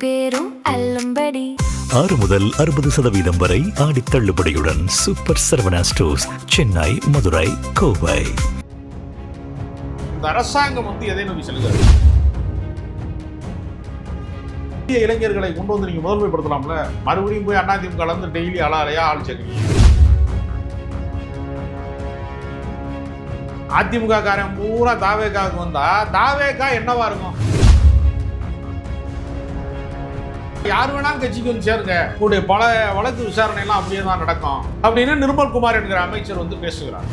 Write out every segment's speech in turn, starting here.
பேரும் அல்லும்படி 6 முதல் 60% வரை ஆடி தள்ளுபடியுடன் சூப்பர் சரவணா ஸ்டோர்ஸ், சென்னை, மதுரை, கோவை. இந்த அரசாங்கம் எதை நோக்கி செல்கிறது? இளைஞர்களை கொண்டு வந்து நீங்க முதன்மைப்படுத்தலாம்ல. மறுபடியும் போய் அதிமுக டெய்லி அலையா ஆள் சேர்க்கிறீங்க. அதிமுக காரன் பூரா தாவேகாவுக்கு வந்தா தாவேகா என்னவா இருக்கும்? யார் வேணாலும் கட்சிக்கு வந்து சேருங்க, உங்களுடைய பல வழக்கு விசாரணை எல்லாம் அப்படியே தான் நடக்கும் அப்படின்னு நிர்மல்குமார் என்கிற அமைச்சர் பேசுகிறார்.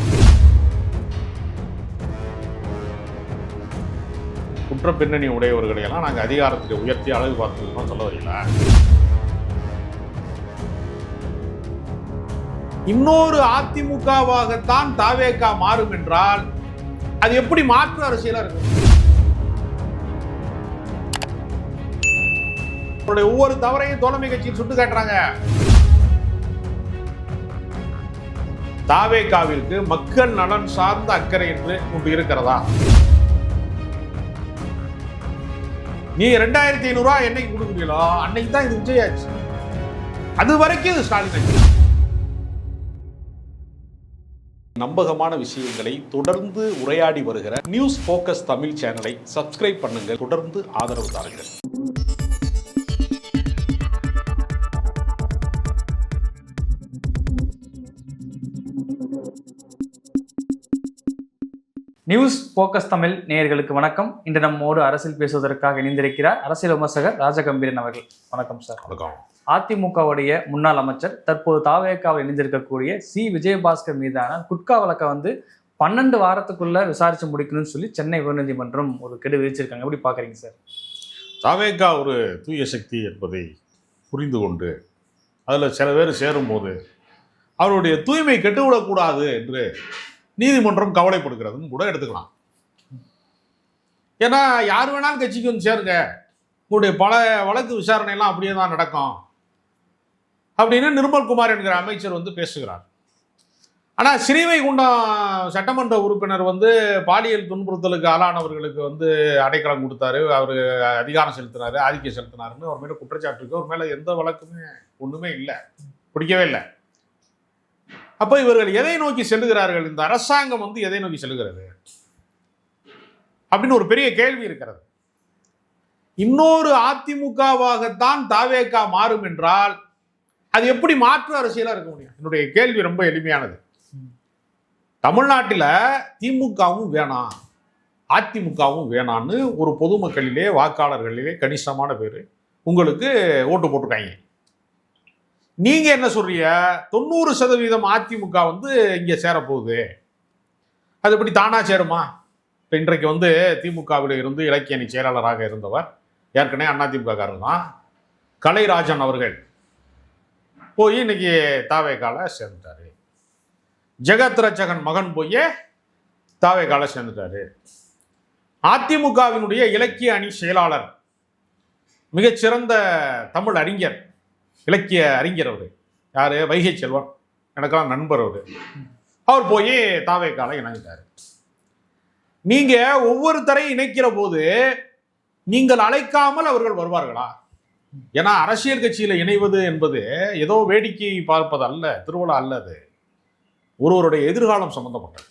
குற்ற பின்னணி உடையவர்களை எல்லாம் நாங்கள் அதிகாரத்துக்கு உயர்த்தி அழகு பார்த்துருக்கோம் சொல்ல வரீங்களா? இன்னொரு அதிமுகவாகத்தான் தாவேகா மாறும் என்றால் அது எப்படி மாற்று அரசியலா இருக்கும்? ஒவ்வொரு தவறையும் தோழமை கட்சியில் சுட்டு காட்டுறாங்க. தாவேகாவிற்கு மக்கள் நலன் சார்ந்த அக்கறை என்று ஒன்று இருக்கிறதா? நீ 2500 என்னைக்கு கொடுக்குறீங்களோ அன்னைக்கு தான் இது விஜயாச்சு. அது வரைக்கும் இது ஸ்டாலின். நம்பகமான விஷயங்களை தொடர்ந்து உரையாடி வருகிற நியூஸ் போக்கஸ் தமிழ் சேனலை சப்ஸ்கிரைப் பண்ணுங்க, தொடர்ந்து ஆதரவு தாருங்கள். நியூஸ் போக்கஸ் தமிழ் நேயர்களுக்கு வணக்கம். இன்று நம்மோடு அரசியல் பேசுவதற்காக இணைந்திருக்கிறார் அரசியல் விமர்சகர் ராஜகம்பீரன் அவர்கள். வணக்கம் சார். வணக்கம். அதிமுகவுடைய முன்னாள் அமைச்சர், தற்போது தாவேகாவில் இணைந்திருக்கக்கூடிய விஜயபாஸ்கர் மீதான குட்கா வழக்கை 12 வாரத்துக்குள்ள விசாரிச்சு முடிக்கணும்னு சொல்லி சென்னை உயர்நீதிமன்றம் ஒரு கெடு விதிச்சிருக்காங்க. எப்படி பாக்குறீங்க சார்? தாவேகா ஒரு தூய சக்தி என்பதை புரிந்து கொண்டு அதில் சில பேர் சேரும்போது அவருடைய தூய்மை கெட்டுவிடக்கூடாது என்று நீதிமன்றம் கவலைப்படுகிறதுன்னு கூட எடுத்துக்கலாம். ஏன்னா யார் வேணாலும் கட்சிக்கு வந்து சேருங்க, உங்களுடைய பல வழக்கு விசாரணை எல்லாம் அப்படியே தான் நடக்கும் அப்படின்னு நிர்மல்குமார் என்கிற அமைச்சர் பேசுகிறார். ஆனால் ஸ்ரீவைகுண்டம் சட்டமன்ற உறுப்பினர் பாலியல் துன்புறுத்தலுக்கு ஆளானவர்களுக்கு அடைக்கலம் கொடுத்தாரு, அவர் அதிகாரம் செலுத்தினாரு, ஆதிக்கம் செலுத்தினாருன்னு அவர் மேலே குற்றச்சாட்டு இருக்கு. அவர் மேலே எந்த வழக்குமே ஒன்றுமே இல்லை, பிடிக்கவே இல்லை. அப்போ இவர்கள் எதை நோக்கி செல்லுகிறார்கள்? இந்த அரசாங்கம் எதை நோக்கி செல்லுகிறது அப்படின்னு ஒரு பெரிய கேள்வி இருக்கிறது. இன்னொரு அதிமுகவாகத்தான் தாவேகா மாறும் என்றால் அது எப்படி மாற்று அரசியலா இருக்க முடியும்? என்னுடைய கேள்வி ரொம்ப எளிமையானது. தமிழ்நாட்டில் திமுகவும் வேணாம் அதிமுகவும் வேணான்னு ஒரு பொதுமக்களிலே வாக்காளர்களிலே கணிசமான பேர் உங்களுக்கு ஓட்டு போட்டிருக்காங்க. நீங்க என்ன சொல்றீங்க? 90% அதிமுக இங்க சேரப்போகுது. அது எப்படி தானா சேருமா? இப்போ இன்றைக்கு திமுகவில் இருந்து இலக்கிய அணி செயலாளராக இருந்தவர் ஏற்கனவே அதிமுக காரர் தான் கலைராஜன் அவர்கள் போய் இன்னைக்கு தாவேகால சேர்ந்துட்டாரு. ஜெகத் ரட்சகன் மகன் போய் தாவேகால சேர்ந்துட்டாரு. அதிமுகவினுடைய இலக்கிய அணி செயலாளர், மிகச்சிறந்த தமிழ் அறிஞர், இலக்கிய அறிஞர் அவர் யாரு? வைகை செல்வன், எனக்கெல்லாம் நண்பர் அவர் போய் தாவேகால இணைஞ்சிட்டாரு. நீங்க ஒவ்வொருத்தரையும் இணைக்கிற போது நீங்கள் அழைக்காமல் அவர்கள் வருவார்களா? ஏன்னா அரசியல் கட்சியில இணைவது என்பது ஏதோ வேடிக்கை பார்ப்பது அல்ல, திருவிழா அல்ல. அது ஒருவருடைய எதிர்காலம் சம்பந்தப்பட்டது.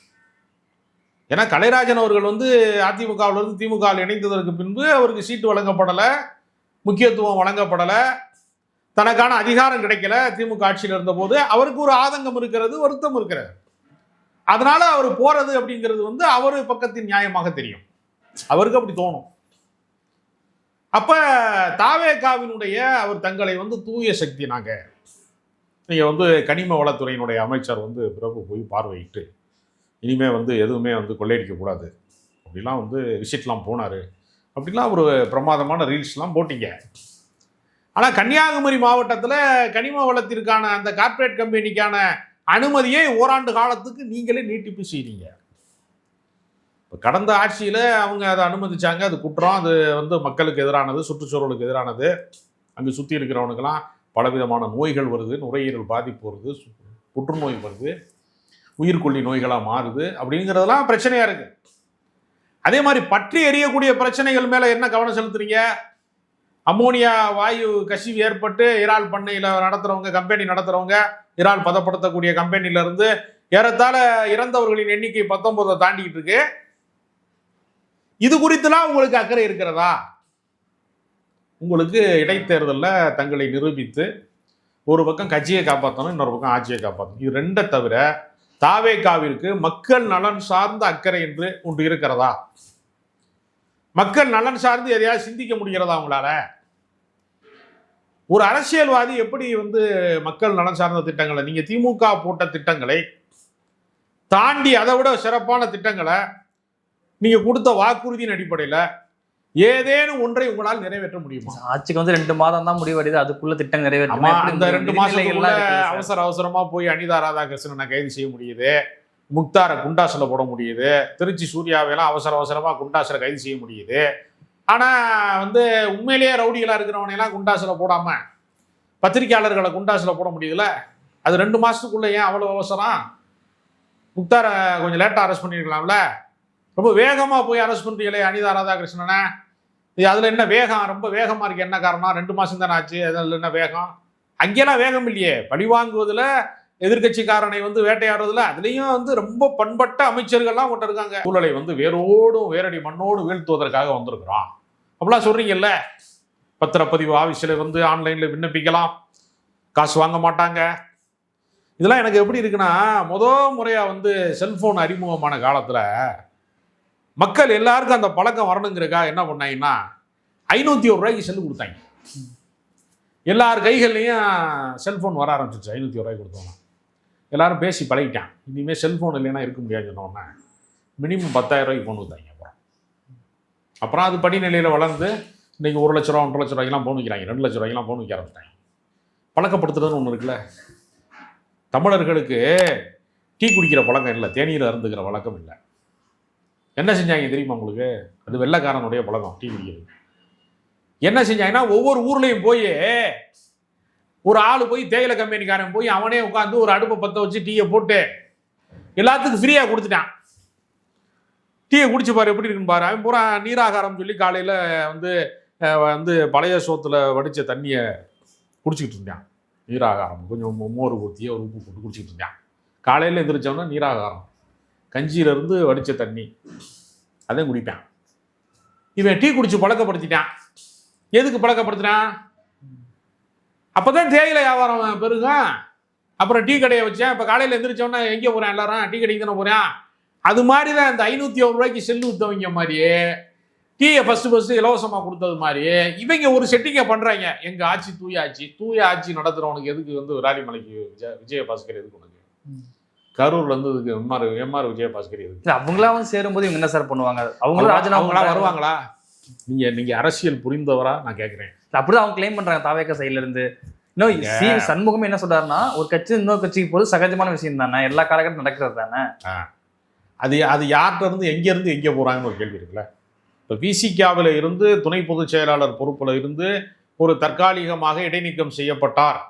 ஏன்னா கலைராஜன் அவர்கள் அதிமுகவிலிருந்து திமுகவில் இணைந்ததற்கு பின்பு அவருக்கு சீட்டு வழங்கப்படலை, முக்கியத்துவம் வழங்கப்படலை, தனக்கான அதிகாரம் கிடைக்கல. திமுக ஆட்சியில் இருந்த போது அவருக்கு ஒரு ஆதங்கம் இருக்கிறது, வருத்தம் இருக்கிறது. அதனால அவர் போறது அப்படிங்கிறது அவரு பக்கத்தின் நியாயமாக தெரியும், அவருக்கு அப்படி தோணும். அப்ப தாவேகாவினுடைய அவர் தங்களை தூய சக்தி, நாங்க நீங்க கனிம வளத்துறையினுடைய அமைச்சர் பிறகு போய் பார்வையிட்டு இனிமே எதுவுமே கொள்ளையடிக்க கூடாது அப்படிலாம் விசிட்லாம் போனாரு, அப்படிலாம் ஒரு பிரமாதமான ரீல்ஸ்லாம் போட்டீங்க. ஆனால் கன்னியாகுமரி மாவட்டத்தில் கனிம வளத்திற்கான அந்த கார்ப்பரேட் கம்பெனிக்கான அனுமதியை ஓராண்டு காலத்துக்கு நீங்களே நீட்டிப்பு செய்றீங்க. இப்போ கடந்த ஆட்சியில் அவங்க அதை அனுமதிச்சாங்க, அது குற்றம், அது மக்களுக்கு எதிரானது, சுற்றுச்சூழலுக்கு எதிரானது. அங்கே சுற்றி இருக்கிறவனுக்கெல்லாம் பலவிதமான நோய்கள் வருது, நுரையீரல் பாதிப்பு வருது, புற்றுநோய் வருது, உயிர்கொல்லி நோய்களாக மாறுது அப்படிங்கிறதெல்லாம் பிரச்சனையாக இருக்குது. அதே மாதிரி பற்றி எரியக்கூடிய பிரச்சனைகள் மேலே என்ன கவனம் செலுத்துறீங்க? அம்மோனியா வாயு கசிவு ஏற்பட்டு இறால் பண்ணையில் நடத்துறவங்க, கம்பெனி நடத்துறவங்க, இறால் பதப்படுத்தக்கூடிய கம்பெனில இருந்து ஏறத்தாழ இறந்தவர்களின் எண்ணிக்கை 19 தாண்டிக்கிட்டு இருக்கு. இது குறித்துலாம் உங்களுக்கு அக்கறை இருக்கிறதா? உங்களுக்கு இடைத்தேர்தலில் தங்களை நிரூபித்து ஒரு பக்கம் கட்சியை காப்பாற்றணும், இன்னொரு பக்கம் ஆட்சியை காப்பாற்றணும். இது ரெண்டை தவிர தாவேகாவிற்கு மக்கள் நலன் சார்ந்த அக்கறை என்று ஒன்று இருக்கிறதா? மக்கள் நலன் சார்ந்து எதையாவது சிந்திக்க முடிகிறதா உங்களால? ஒரு அரசியல்வாதி எப்படி மக்கள் நலன் சார்ந்த திட்டங்களை, நீங்க திமுக போட்ட திட்டங்களை தாண்டி அதை விட சிறப்பான திட்டங்களை நீங்க கொடுத்த வாக்குறுதியின் அடிப்படையில் ஏதேனும் ஒன்றை உங்களால் நிறைவேற்ற முடியுமா? ஆட்சிக்கு 2 மாதம் தான் முடிவடையுது, அதுக்குள்ள திட்டம் நிறைவேற்ற. அந்த 2 மாசத்துக்குள்ள அவசரமா போய் அனிதா ராதாகிருஷ்ணனை கைது செய்ய முடியுது, முக்தாரை குண்டாசில் போட முடியுது, திருச்சி சூர்யாவெல்லாம் அவசரமா குண்டாசில் கைது செய்ய முடியுது. ஆனா உண்மையிலேயே ரவுடிகளா இருக்கிறவனையெல்லாம் குண்டாசில் போடாம பத்திரிகையாளர்களை குண்டாசில் போட முடியுதுல? அது 2 மாசத்துக்குள்ள ஏன் அவ்வளவு அவசரம்? முக்தாரை கொஞ்சம் லேட்டா அரெஸ்ட் பண்ணிருக்கலாம்ல? ரொம்ப வேகமா போய் அரெஸ்ட் பண்றீங்களே அனிதா ராதாகிருஷ்ணனை. அதுல என்ன வேகம்? ரொம்ப வேகமா இருக்கு. என்ன காரணம்? 2 மாசம் தானே ஆச்சு, அதுல என்ன வேகம்? அங்கெல்லாம் வேகம் இல்லையே. பழி வாங்குவதுல, எதிர்கட்சிக்காரனை வேட்டையாடுறதுல, அதுலயும் ரொம்ப பண்பட்ட அமைச்சர்கள்லாம் கொண்டு இருக்காங்க. சூழலை வேரோடும் வேரடி மண்ணோடு வீழ்த்துவதற்காக வந்திருக்கிறோம் அப்படிலாம் சொல்றீங்கல்ல. பத்திரப்பதிவு ஆஃபீஸில் ஆன்லைன்ல விண்ணப்பிக்கலாம், காசு வாங்க மாட்டாங்க. இதெல்லாம் எனக்கு எப்படி இருக்குன்னா, முறையா செல்போன் அறிமுகமான காலத்துல மக்கள் எல்லாருக்கும் அந்த பழக்கம் வரணுங்கிறக்கா என்ன பண்ணாங்கன்னா 501 ரூபாய்க்கு செல்லு கொடுத்தாங்க. எல்லார் கைகள்லையும் செல்போன் வர ஆரம்பிச்சிச்சு. 501 ரூபாய்க்கு கொடுத்தோம்னா எல்லாரும் பேசி பழகிட்டான். இனிமேல் செல்போன் இல்லைன்னா இருக்க முடியாது சொன்னோன்னே மினிமம் 10,000 ரூபாய்க்கு ஃபோன் கொடுத்தாங்க. அப்புறம் அது படிநிலையில் வளர்ந்து இன்னைக்கு 1 லட்ச ரூபா 1.5 லட்ச ரூபாய்க்கெல்லாம் ஃபோன் வைக்கிறாங்க, 2 லட்ச ரூபாய்க்கெல்லாம் ஃபோன் வைக்க ஆரம்பிச்சிட்டாங்க. பழக்கப்படுத்துறதுன்னு ஒன்று இருக்குல்ல. தமிழர்களுக்கு டீ குடிக்கிற பழக்கம் இல்லை, தேநீர் அருந்துகிற பழக்கம் இல்லை. என்ன செஞ்சாங்க தெரியுமா உங்களுக்கு? அது வெள்ளைக்காரனுடைய பழக்கம் டீ குடிக்கிறது. என்ன செஞ்சாங்கன்னா ஒவ்வொரு ஊர்லேயும் போய் ஒரு ஆள் போய் தேயிலை கம்பெனிக்காரன் போய் அவனே உட்காந்து ஒரு அடுப்பை பற்ற வச்சு டீயை போட்டு எல்லாத்துக்கும் ஃப்ரீயாக கொடுத்துட்டான். டீயை குடிச்சு பாரு எப்படி இருக்குன்னு பாரு. அவன் பூரா நீராகாரம் சொல்லி காலையில் பழைய சோத்துல வடித்த தண்ணியை குடிச்சிக்கிட்டு இருந்தான். நீராகாரம் கொஞ்சம் மோர் ஊற்றிய ஒரு உப்பு போட்டு குடிச்சிக்கிட்டு இருந்தான். காலையில் எந்திரிச்சோன்னா நீராகாரம், கஞ்சியிலிருந்து வடித்த தண்ணி அதையும் குடிப்பான். இவன் டீ குடிச்சு பழக்கப்படுத்திட்டான். எதுக்கு பழக்கப்படுத்தினான்? அப்போதான் தேயிலை வியாபாரம் பெருகும். அப்புறம் டீ கடையை வச்சேன். இப்போ காலையில் எந்திரிச்சோன்னா எங்கே போகிறேன்? எல்லாரும் டீ கடைக்கு தானே போகிறேன். அது மாதிரி தான் இந்த 501 ரூபாய்க்கு செல்லு விற்றவங்க மாதிரியே டீயை ஃபஸ்ட்டு இலவசமாக கொடுத்தது மாதிரியே இவங்க ஒரு செட்டிங்கை பண்ணுறாங்க. எங்கள் ஆட்சி தூய ஆட்சி நடத்துகிறவனுக்கு எதுக்கு விராலிமலைக்கு விஜயபாஸ்கர் எதுக்கு உனக்கு? கரூர்லேருந்து இதுக்கு எம்ஆர் விஜயபாஸ்கர் எதுக்கு? அவங்களாம் சேரும்போது இவங்க என்ன சார் பண்ணுவாங்க? அவங்களும் ராஜினாமா வருவாங்களா? நீங்க அரசியல் புரிந்தவரா நான் கேட்குறேன். அப்படிதான் அவங்க கிளைம் பண்றாங்க தாவேகா சைட்ல இருந்து. இன்னும் சி சண்முகம் என்ன சொல்றாருன்னா, ஒரு கட்சி இன்னொரு கட்சிக்கு போது சகஜமான விஷயம் தானே, எல்லா காலகட்டம் நடக்கிறது தானே. அது யார்கிட்ட இருந்து எங்கே போகிறாங்கன்னு ஒரு கேள்வி இருக்குல்ல. இப்போ விசிகாவில் இருந்து துணை பொதுச் செயலாளர் பொறுப்பில் இருந்து ஒரு தற்காலிகமாக இடைநீக்கம் செய்யப்பட்டார்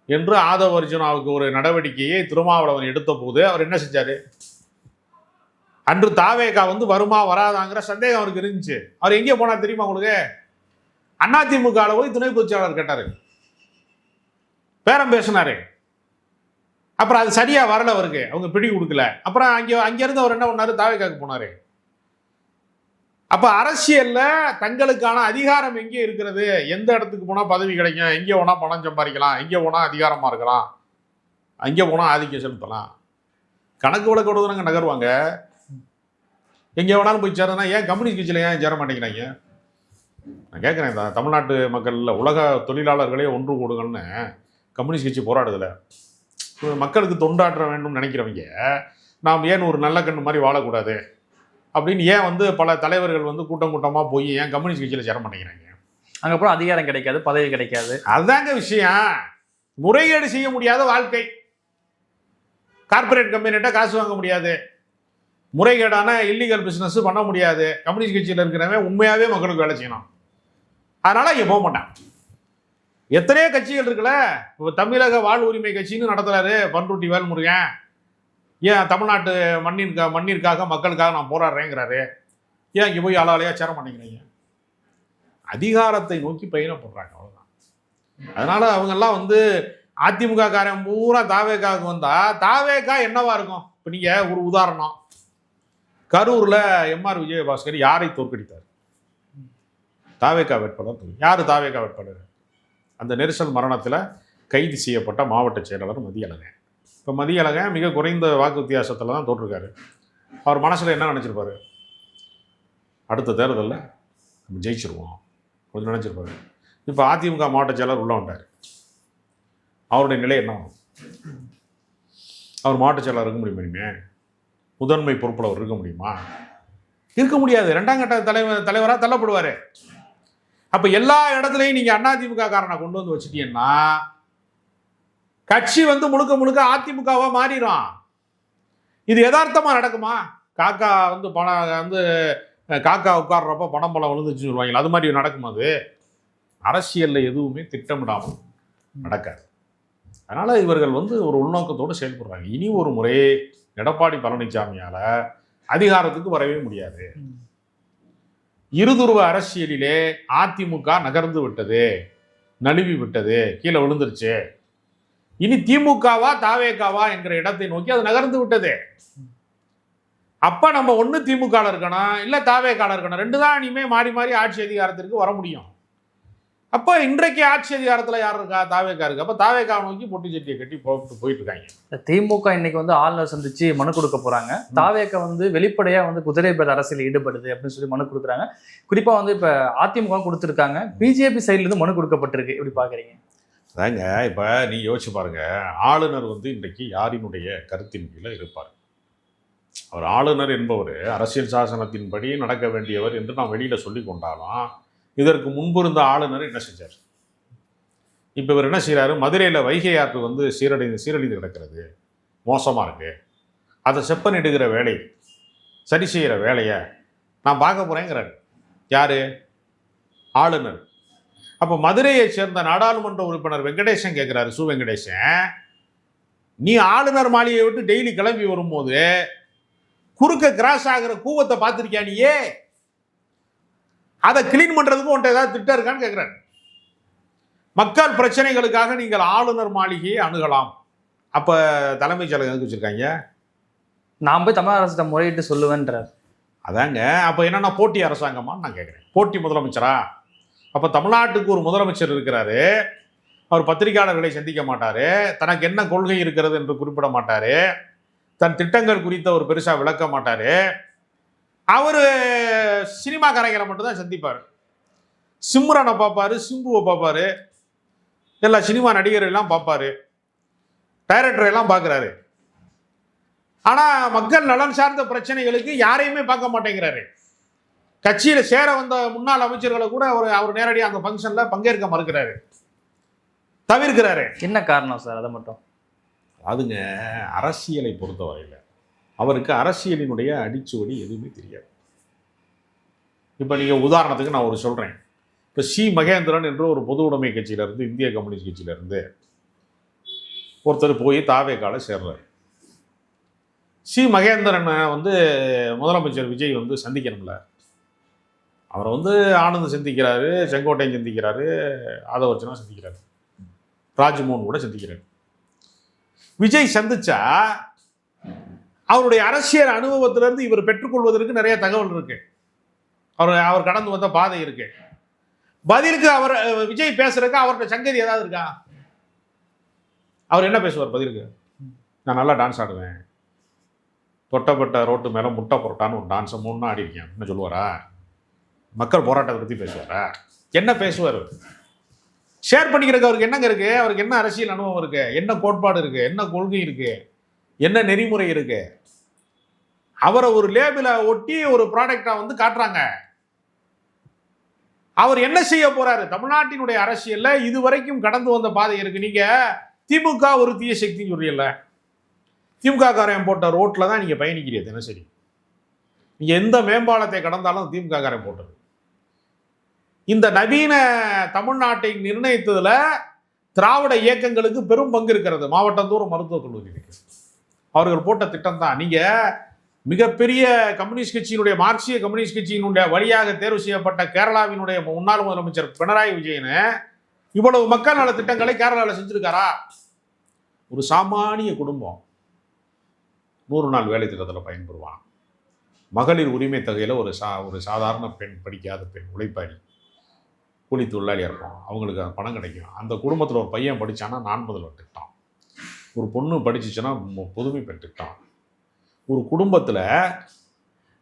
என்று ஆதவ அர்ஜுனாவுக்கு ஒரு நடவடிக்கையை திருமாவளவன் எடுத்த போது அவர் என்ன செஞ்சாரு? அன்று தாவேகா வருமா வராதாங்கிற சந்தேகம் அவருக்கு இருந்துச்சு. அவர் எங்கே போனார் தெரியுமா உங்களுக்கு? அதிமுகவில் போய் துணை பொதுச் செயலாளர் கேட்டாரு, பேரம் பேசினாரு. அப்புறம் அது சரியா வரல, அவருக்கு அவங்க பிடி கொடுக்கல. அப்புறம் அங்கிருந்து அவர் என்ன பண்ணாரு? தாவேகாவுக்கு போனாரு. அப்ப அரசியல்ல தங்களுக்கான அதிகாரம் எங்கே இருக்கிறது, எந்த இடத்துக்கு போனா பதவி கிடைக்கும், எங்கே போனா பணம் சம்பாதிக்கலாம், எங்கே போனா அதிகாரமா இருக்கலாம், அங்கே போனா ஆதிக்கம் செலுத்தலாம், கணக்கு வழக்கோடு நகருவாங்க. எங்கே வேணாலும் போய் சேரனா ஏன் கம்யூனிஸ்ட் கட்சியில் ஏன் சேர மாட்டேங்கிறாங்க? நான் கேட்குறேன். தமிழ்நாட்டு மக்களில் உலக தொழிலாளர்களே ஒன்று கூடுங்கள்னு கம்யூனிஸ்ட் கட்சி போராடுதில்ல. மக்களுக்கு தொண்டாற்ற வேண்டும் நினைக்கிறவங்க நாம் ஏன் ஒரு நல்ல கண்ணு மாதிரி வாழக்கூடாது அப்படின்னு ஏன் பல தலைவர்கள் கூட்டமாக போய் ஏன் கம்யூனிஸ்ட் கட்சியில் சேர மாட்டேங்கிறாங்க? அங்கே போனால் அதிகாரம் கிடைக்காது, பதவி கிடைக்காது. அதுதாங்க விஷயம். முறைகேடு செய்ய முடியாத வாழ்க்கை. கார்பரேட் கம்பெனிகிட்ட காசு வாங்க முடியாது, முறைகேடான இல்லீகல் பிஸ்னஸ் பண்ண முடியாது. கம்யூனிஸ்ட் கட்சியில் இருக்கிறவன் உண்மையாகவே மக்களுக்கு வேலை செய்யணும். அதனால் இங்கே போக மாட்டான். எத்தனையோ கட்சிகள் இருக்குல்ல. இப்போ தமிழக வாழ் உரிமை கட்சின்னு நடத்துறாரு பண்ருட்டி வேல்முருகன். ஏன் தமிழ்நாட்டு மண்ணிற்காக மக்களுக்காக நான் போராடுறேங்கிறாரு. ஏன் இங்கே போய் ஆளாலையாக சேர மாட்டேங்கிறீங்க? அதிகாரத்தை நோக்கி பயணப்படுறாங்க, அவ்வளவுதான். அதனால அவங்கெல்லாம் வந்து அதிமுக காரன் பூரா தாவேக்காவுக்கு வந்தா தாவேக்கா என்னவா இருக்கும்? இப்போ நீங்க ஒரு உதாரணம், கரூர்ல எம்ஆர் விஜயபாஸ்கர் யாரை தோற்கடித்தார்? தாவேக்கா வேட்பாளர். யாரு தாவேக்கா வேட்பாளர்? அந்த நெரிசல் மரணத்தில் கைது செய்யப்பட்ட மாவட்ட செயலாளர் மதியழகன். இப்போ மதியழகன் மிக குறைந்த வாக்கு வித்தியாசத்தில் தான் தோற்றிருக்காரு. அவர் மனசில் என்ன நினச்சிருப்பாரு? அடுத்த தேர்தலில் நம்ம ஜெயிச்சிருவோம் கொஞ்சம் நினச்சிருப்பாரு. இப்போ அதிமுக மாவட்ட செயலர் உள்ள வந்தார். அவருடைய நிலை என்ன ஆகும்? அவர் மாவட்ட செயலர் இருக்க முடியுமே? முதன்மை பொறுப்பில் அவர் இருக்க முடியுமா? இருக்க முடியாது. 2ஆம் கட்ட தலைவராக தள்ளப்படுவார். அப்போ எல்லா இடத்துலையும் நீங்கள் அதிமுக காரனை கொண்டு வந்து வச்சுட்டீங்கன்னா கட்சி வந்து முழுக்க முழுக்க அதிமுகவா மாறிடும். இது யதார்த்தமாக நடக்குமா? காக்கா வந்து பணம் வந்து காக்கா உட்கார்றப்ப பணம் பலம் விழுந்துச்சுன்னு சொல்லுவாங்க, அது மாதிரி நடக்கும். அது அரசியலில் எதுவுமே திட்டமிடாமல் நடக்காது. அதனால் இவர்கள் வந்து ஒரு உள்நோக்கத்தோடு செயல்படுறாங்க. இனி ஒரு முறை எடப்பாடி பழனிசாமியால் அதிகாரத்துக்கு வரவே முடியாது. இருதுருவ அரசியலிலே அதிமுக நகர்ந்து விட்டது, நழுவி விட்டது, கீழே விழுந்துருச்சு. இனி திமுகவா தாவேக்காவா என்கிற இடத்தை நோக்கி அது நகர்ந்து விட்டது. அப்ப நம்ம ஒன்று திமுக இருக்கணும், இல்லை தாவேக்கால இருக்கணும். 2 தான் இனிமே மாறி மாறி ஆட்சி அதிகாரத்திற்கு வர முடியும். அப்போ இன்றைக்கு ஆட்சி அதிகாரத்தில் யார் இருக்கா? தாவேக்கா இருக்கு. அப்போ தாவேக்காவை நோக்கி பொட்டி சட்டியை கட்டி போயிட்டு இருக்காங்க. திமுக இன்னைக்கு வந்து ஆளுநர் சந்திச்சு மனு கொடுக்க போறாங்க. தாவேக்கா வந்து வெளிப்படையா வந்து குதிரை பேர் அரசியல் ஈடுபடுது அப்படின்னு சொல்லி மனு கொடுக்குறாங்க. குறிப்பா வந்து இப்ப அதிமுக கொடுத்துருக்காங்க, பிஜேபி சைட்ல இருந்து மனு கொடுக்கப்பட்டிருக்கு. எப்படி பாக்குறீங்க? அதாங்க இப்போ நீங்கள் யோசிச்சு பாருங்க, ஆளுநர் வந்து இன்றைக்கு யாரினுடைய கருத்தின் கீழே இருப்பார்? அவர் ஆளுநர் என்பவர் அரசியல் சாசனத்தின்படி நடக்க வேண்டியவர் என்று நாம் வெளியில் சொல்லி கொண்டாலும் இதற்கு முன்பு இருந்த ஆளுநர் என்ன செஞ்சார்? இப்போ இவர் என்ன செய்கிறாரு? மதுரையில் வைகை ஆற்று வந்து சீரழிந்து கிடக்கிறது, மோசமாக இருக்குது, அதை செப்பனிடுகிற வேலை, சரி செய்கிற வேலையை நான் பார்க்க போகிறேங்கிறார். யார்? ஆளுநர். அப்போ மதுரையை சேர்ந்த நாடாளுமன்ற உறுப்பினர் வெங்கடேசன் கேட்குறாரு, சு வெங்கடேசன், நீ ஆளுநர் மாளிகையை விட்டு டெய்லி கிளம்பி வரும்போது குறுக்க கிராஸ் ஆகிற கூவத்தை பார்த்துருக்கியா? நீயே அதை கிளீன் பண்ணுறதுக்கு உன்ட்ட ஏதாவது திட்டம் இருக்கான்னு கேட்குறாரு. மக்கள் பிரச்சனைகளுக்காக நீங்கள் ஆளுநர் மாளிகையை அணுகலாம். அப்போ தலைமைச் செயலகம் எதுக்கு வச்சுருக்காங்க? நான் போய் தமிழக அரசிட்ட முறையிட்டு சொல்லுவேன்றார். அதாங்க. அப்போ என்னன்னா போட்டி அரசாங்கமான்னு நான் கேட்குறேன். போட்டி முதலமைச்சரா? அப்போ தமிழ்நாட்டுக்கு ஒரு முதலமைச்சர் இருக்கிறாரு, அவர் பத்திரிகையாளர்களை சந்திக்க மாட்டார், தனக்கு என்ன கொள்கை இருக்கிறது என்று குறிப்பிட மாட்டார், தன் திட்டங்கள் குறித்து அவர் பெருசாக விளக்க மாட்டார். அவர் சினிமா கலைஞரை மட்டும்தான் சந்திப்பார். சிம்ரனை பார்ப்பார், சிம்புவை பார்ப்பார், எல்லா சினிமா நடிகர்களெல்லாம் பார்ப்பார், டைரக்டரெல்லாம் பார்க்குறாரு. ஆனால் மக்கள் நலன் சார்ந்த பிரச்சனைகளுக்கு யாரையுமே பார்க்க மாட்டேங்கிறாரு. கட்சியில் சேர வந்த முன்னாள் அமைச்சர்களை கூட அவர் நேரடியாக அந்த ஃபங்க்ஷனில் பங்கேற்க மறுக்கிறாரு, தவிர்க்கிறாரு. என்ன காரணம் சார்? அதை மட்டும் அதுங்க அரசியலை பொறுத்தவரையில் அவருக்கு அரசியலினுடைய அடிச்சுவடி எதுவுமே தெரியாது. இப்போ நீங்கள் உதாரணத்துக்கு நான் ஒரு சொல்கிறேன். இப்போ சி மகேந்திரன் என்று ஒரு பொது உடைமை கட்சியிலேருந்து, இந்திய கம்யூனிஸ்ட் கட்சியிலேருந்து ஒருத்தர் போய் தாவேக்கால சேர்றாரு. சி மகேந்திரனை வந்து முதலமைச்சர் விஜய் வந்து சந்திக்கணும்ல. அவரை வந்து ஆனந்த் சந்திக்கிறாரு, செங்கோட்டையன் சந்திக்கிறாரு, ஆதவர்ச்சனா சந்திக்கிறாரு, ராஜ்மோகன் கூட சந்திக்கிறாரு. விஜய் சந்திச்சா அவருடைய அரசியல் அனுபவத்திலிருந்து இவர் பெற்றுக்கொள்வதற்கு நிறைய தகவல் இருக்கு, அவர் கடந்து வந்த பாதை இருக்கு. பதிலுக்கு அவர் விஜய் பேசுறதுக்கு அவர்கிட்ட சங்கதி ஏதாவது இருக்கா? அவர் என்ன பேசுவார் பதிலுக்கு? நான் நல்லா டான்ஸ் ஆடுவேன், தொட்டப்பட்ட ரோட்டு மேலே முட்டை புரட்டான்னு ஒரு டான்ஸை 3 நாள் ஆடிருக்கேன் என்ன சொல்லுவாரா? மக்கள் போராட்டத்தை பற்றி பேசுவாரா? என்ன பேசுவார்? ஷேர் பண்ணிக்கிறதுக்கு அவருக்கு என்னங்க இருக்கு? அவருக்கு என்ன அரசியல் அனுபவம் இருக்கு? என்ன கோட்பாடு இருக்கு? என்ன கொள்கை இருக்கு? என்ன நெறிமுறை இருக்கு? அவரை ஒரு லேபிளை ஒட்டி ஒரு ப்ராடக்டா வந்து காட்டுறாங்க. அவர் என்ன செய்ய போறாரு? தமிழ்நாட்டினுடைய அரசியல்ல இதுவரைக்கும் கடந்து வந்த பாதை இருக்கு. நீங்க திமுக ஒரு தீய சக்தின்னு சொல்றீங்கல்ல, திமுக காரன் போட்ட ரோட்ல தான் நீங்க பயணிக்கிறீங்க தினசரி. நீங்க எந்த மேம்பாலத்தை கடந்தாலும் திமுக காரன் போட்டது. இந்த நவீன தமிழ்நாட்டை நிர்ணயித்ததுல திராவிட இயக்கங்களுக்கு பெரும் பங்கு இருக்கிறது. மாவட்டந்தோறும் மருத்துவக் கல்லூரி இருக்கு, அவர்கள் போட்ட திட்டம் தான். நீங்க மிகப்பெரிய கம்யூனிஸ்ட் கட்சியினுடைய மார்க்சிய கம்யூனிஸ்ட் கட்சியினுடைய வழியாக தேர்வு செய்யப்பட்ட கேரளாவினுடைய முன்னாள் முதலமைச்சர் பினராயி விஜயன் இவ்வளவு மக்கள் நல திட்டங்களை கேரளாவில் செஞ்சிருக்காரா? ஒரு சாமானிய குடும்பம் 100 நாள் வேலை திட்டத்தில் பயன்பெறுவான். மகளிர் உரிமை தொகையில் ஒரு சாதாரண பெண், படிக்காத பெண், உழைப்பாளி, கூலி தொழிலாளியாக இருப்போம், அவங்களுக்கு பணம் கிடைக்கும். அந்த குடும்பத்தில் ஒரு பையன் படித்தான்னா நான் முதல்வர் திட்டம், ஒரு பொண்ணு படிச்சிச்சுன்னா புதுமை பெண் திட்டம். ஒரு குடும்பத்தில்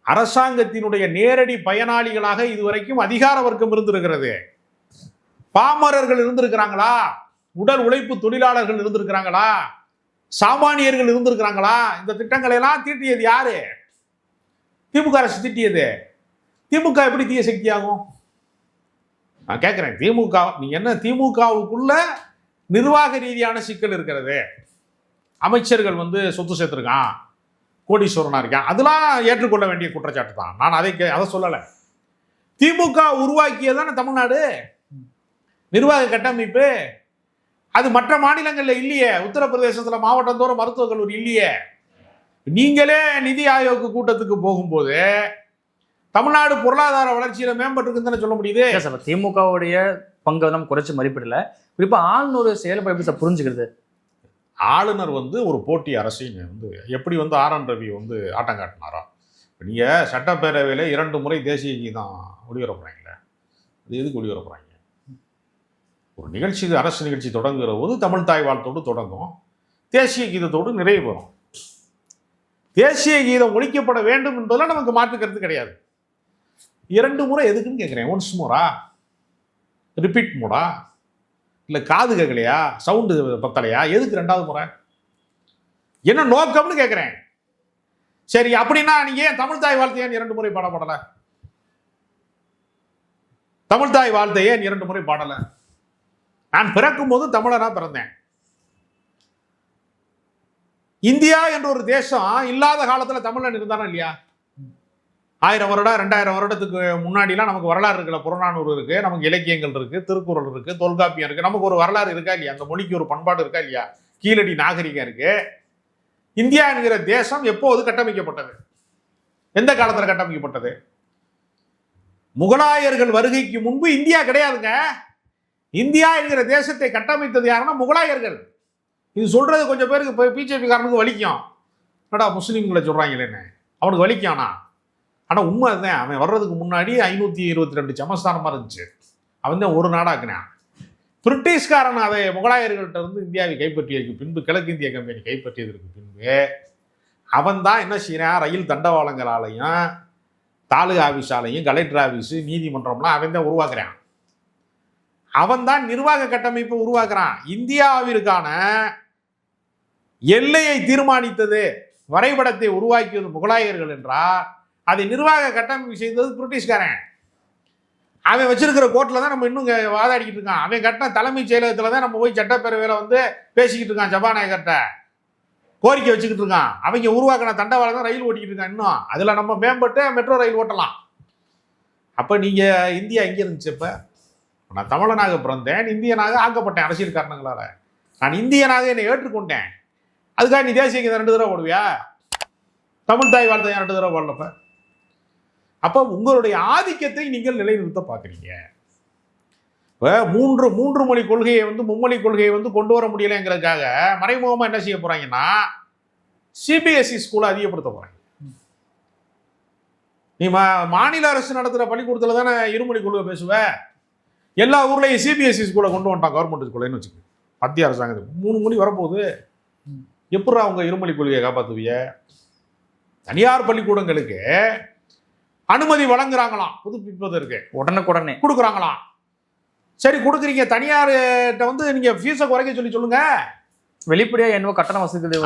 அரசாங்கத்தினுடைய நேரடி பயனாளிகளாக இதுவரைக்கும் அதிகார வர்க்கம் இருந்திருக்கிறது. பாமரர்கள் இருந்திருக்கிறாங்களா? உடல் உழைப்பு தொழிலாளர்கள் இருந்திருக்கிறாங்களா? சாமானியர்கள் இருந்திருக்கிறாங்களா? இந்த திட்டங்களை எல்லாம் தீட்டியது யாரு? திமுக அரசு தீட்டியது. திமுக எப்படி தீய சக்தி ஆகும்? நான் கேட்கிறேன், திமுக நீங்க என்ன, திமுகவுக்குள்ள நிர்வாக ரீதியான சிக்கல் இருக்கிறது. அமைச்சர்கள் சொத்து சேர்த்திருக்கான், கோடீஸ்வரனா இருக்கான், அதெல்லாம் ஏற்றுக்கொள்ள வேண்டிய குற்றச்சாட்டு தான். நான் அதை சொல்லலை. திமுக உருவாக்கியதான தமிழ்நாடு நிர்வாக கட்டமைப்பு. அது மற்ற மாநிலங்கள்ல இல்லையே. உத்தரப்பிரதேசத்துல மாவட்டந்தோறும் மருத்துவக் கல்லூரி இல்லையே. நீங்களே நிதி ஆயோக் கூட்டத்துக்கு போகும்போது தமிழ்நாடு பொருளாதார வளர்ச்சியில மேம்பட்டு சொல்ல முடியுது. திமுகவுடைய பங்கு நம்ம குறைச்சு மதிப்பிடல. குறிப்பா ஆளுநர் செயல்பாடு எப்படி சார் புரிஞ்சுக்கிறது? ஆளுநர் ஒரு போட்டி அரசியல் எப்படி RN ரவி ஆட்டம் காட்டினாரோ. நீங்க சட்டப்பேரவையில 2 முறை தேசிய கீதம் ஒளிபரப்புறாங்களே, அது எதுக்கு ஒளிபரப்புறாங்க? ஒரு நிகழ்ச்சி, அரசு நிகழ்ச்சி தொடங்குகிற போது தமிழ் தாய் வாழ்த்தோடு தொடங்கும், தேசிய கீதத்தோடு நிறைவு பெறும். தேசிய கீதம் ஒழிக்கப்பட வேண்டும் என்பதெல்லாம் நமக்கு மாற்று கருத்து கிடையாது. 2 முறை எதுக்குன்னு கேட்குறேன். ஒன்ஸ் மோரா, ரிப்பீட் மோடா, இல்லை காது கேட்கலையா, சவுண்டு பத்தலையா, எதுக்கு 2வது முறை? என்ன நோக்கம்னு கேட்குறேன். சரி, அப்படின்னா நீங்க ஏன் தமிழ் தாய் வாழ்த்தை ஏன் 2 முறை பாடப்படலை? தமிழ் தாய் வாழ்த்தை ஏன் 2 முறை பாடலை? நான் பிறக்கும் போது தமிழனா பிறந்தேன். இந்தியா என்ற ஒரு தேசம் இல்லாத காலத்துல தமிழன் இருந்தானா இல்லையா? 1000 வருடம் 2000 வருடத்துக்கு முன்னாடிலாம் நமக்கு வரலாறு இருக்குல்ல. புறநானூறு இருக்கு, நமக்கு இலக்கியங்கள் இருக்கு, திருக்குறள் இருக்கு, தொல்காப்பியம் இருக்கு. நமக்கு ஒரு வரலாறு இருக்கா இல்லையா? அந்த மொழிக்கு ஒரு பண்பாடு இருக்கா இல்லையா? கீழடி நாகரிகம் இருக்கு. இந்தியா என்கிற தேசம் எப்போது கட்டமைக்கப்பட்டது? எந்த காலத்துல கட்டமைக்கப்பட்டது? முகலாயர்கள் வருகைக்கு முன்பு இந்தியா கிடையாதுங்க. இந்தியா என்கிற தேசத்தை கட்டமைத்தது யாருன்னா முகலாயர்கள். இது சொல்றது கொஞ்சம் பேருக்கு பிஜேபி காரனுக்கு வலிக்கும். என்னடா முஸ்லீம்களை சொல்றாங்களேன்னு அவனுக்கு வலிக்கானா? ஆனா உண்மை அதுதான். அவன் வர்றதுக்கு முன்னாடி 522 சமஸ்தானமா இருந்துச்சு. அவன் தான் ஒரு நாடாக்குனான். பிரிட்டிஷ்காரன் அதை முகலாயர்கள்ட்ட இந்தியாவை கைப்பற்றியதற்கு பின்பு, கிழக்கு இந்திய கம்பெனி கைப்பற்றியதற்கு பின்பு அவன் தான் என்ன செய்யறான்? ரயில் தண்டவாளங்களாலையும் தாலுகா ஆபீஸாலையும் கலெக்டர் ஆபீஸ் நீதிமன்றம்லாம் அவன் தான் உருவாக்குறான். அவன் தான் நிர்வாக கட்டமைப்பை உருவாக்குறான். இந்தியாவிற்கான எல்லையை தீர்மானித்தது, வரைபடத்தை உருவாக்கியது முகலாயர்கள் என்றால் அதை நிர்வாக கட்டமைப்பு செய்தது பிரிட்டிஷ்காரன். அவன் வச்சிருக்கிற கோர்ட்டில் தான் நம்ம இன்னும் வாதாடிக்கிட்டு இருக்கான். அவன் கட்டின தலைமைச் செயலகத்தில் தான் நம்ம போய் சட்டப்பேரவையில் பேசிக்கிட்டு இருக்கான். சபாநாயகர்கிட்ட கோரிக்கை வச்சுக்கிட்டு இருக்கான். அவங்க உருவாக்கின தண்டவாளம் தான் ரயில் ஓட்டிக்கிட்டு இருக்கான். இன்னும் அதில் நம்ம மேம்பட்டு மெட்ரோ ரயில் ஓட்டலாம். அப்போ நீங்கள் இந்தியா எங்கே இருந்துச்சு? இப்போ நான் தமிழனாக பிறந்தேன், இந்தியனாக ஆக்கப்பட்டேன் அரசியல் காரணங்களால். நான் இந்தியனாக என்னை ஏற்றுக்கொண்டேன். அதுக்காக நீ தேசிய கீதம் 2 தடவை போடுவியா? தமிழ் தாய் வாழ்த்தை 2 தடவை பாடலப்ப. அப்போ உங்களுடைய ஆதிக்கத்தை நீங்கள் நிலைநிறுத்த பார்க்குறீங்க. இப்போ மூன்று மொழி கொள்கையை மும்மொழி கொள்கையை கொண்டு வர முடியலைங்கிறதுக்காக மறைமுகமாக என்ன செய்ய போறாங்கன்னா சிபிஎஸ்இ ஸ்கூலை அதிகப்படுத்த போறாங்க. நீ மாநில அரசு நடத்துகிற பள்ளிக்கூடத்தில் தானே இருமொழி கொள்கை பேசுவ. எல்லா ஊர்லேயும் சிபிஎஸ்இ ஸ்கூலை கொண்டு வந்துட்டான், கவர்மெண்ட் ஸ்கூல்னு வச்சுக்கோங்க. மத்திய அரசாங்கத்துக்கு 3 மொழி வரப்போகுது. எப்படா அவங்க இருமொழி கொள்கையை காப்பாற்றுவிய? தனியார் பள்ளிக்கூடங்களுக்கு அனுமதி வழங்குறாங்களாம் புதுப்பிப்பதற்கு, உடனுக்குடனே கொடுக்குறாங்களாம். சரி, கொடுக்குறீங்க. தனியார்கிட்ட நீங்க ஃபீஸை குறைக்க சொல்லுங்க. வெளிப்படையா என்ன கட்டண வசதி?